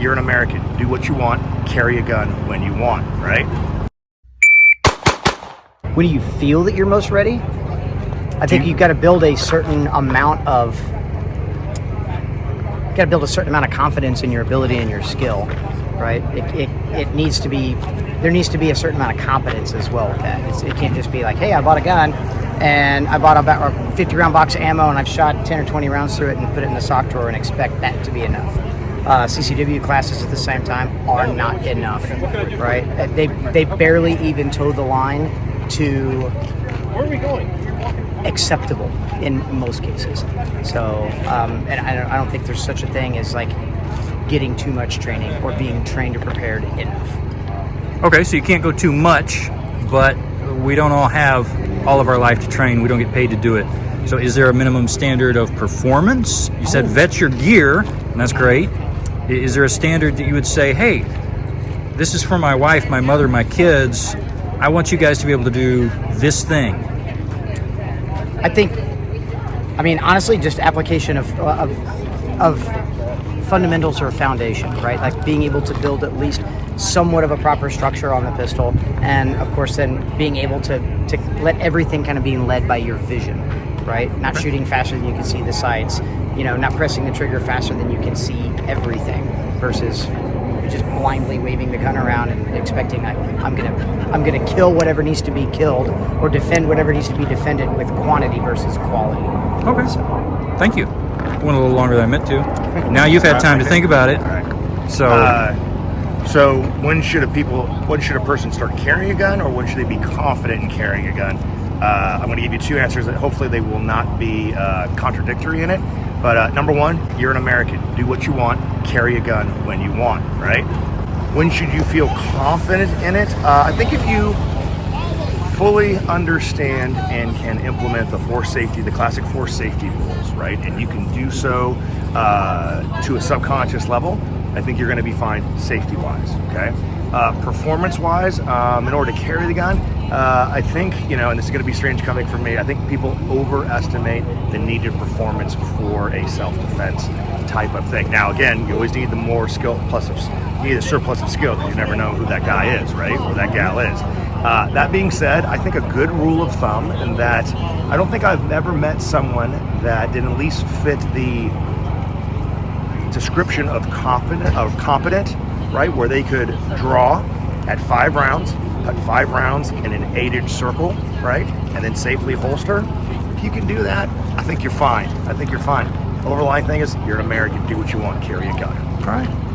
you're an American. Do what you want, carry a gun when you want, right? When do you feel that you're most ready? I think you've got to build a certain amount of confidence in your ability and your skill, right? It needs to be, there needs to be a certain amount of competence as well with that. It can't just be like, hey, I bought a gun and I bought a 50 round box of ammo and I've shot 10 or 20 rounds through it and put it in the sock drawer and expect that to be enough. CCW classes at the same time are not enough, right? They barely even toe the line to Where are we going? acceptable in most cases. So, and I don't think there's such a thing as like getting too much training or being trained or prepared enough. Okay, so you can't go too much, but we don't all have all of our life to train. We don't get paid to do it. So is there a minimum standard of performance? You said vet your gear, and that's great. Is there a standard that you would say, hey, this is for my wife, my mother, my kids. I want you guys to be able to do this thing. I think, honestly, just application of fundamentals or foundation, right? Like being able to build at least somewhat of a proper structure on the pistol, and of course then being able to let everything kind of being led by your vision, right? Not shooting faster than you can see the sights, not pressing the trigger faster than you can see everything, versus just blindly waving the gun around and expecting I'm gonna kill whatever needs to be killed or defend whatever needs to be defended with quantity versus quality. Okay. So, thank you. Went a little longer than I meant to. Now you've had time to think about it. All right. So, when should a person start carrying a gun, or when should they be confident in carrying a gun? I'm going to give you two answers that hopefully they will not be contradictory in it. But number one, you're an American. Do what you want, carry a gun when you want, right? When should you feel confident in it? I think if you fully understand and can implement the classic force safety rules, right? And you can do so to a subconscious level, I think you're going to be fine safety-wise, okay? Performance-wise, in order to carry the gun, I think, and this is going to be strange coming from me, I think people overestimate the needed performance for a self-defense type of thing. Now, again, you always need the more skill you need a surplus of skill, because you never know who that guy is, right? Or that gal is. That being said, I think a good rule of thumb, and that I don't think I've ever met someone that didn't at least fit the description of competent, right? Where they could draw at 5 rounds, put 5 rounds in an 8-inch circle, right? And then safely holster. If you can do that, I think you're fine. Overlying thing is, you're an American, do what you want, carry a gun. all right.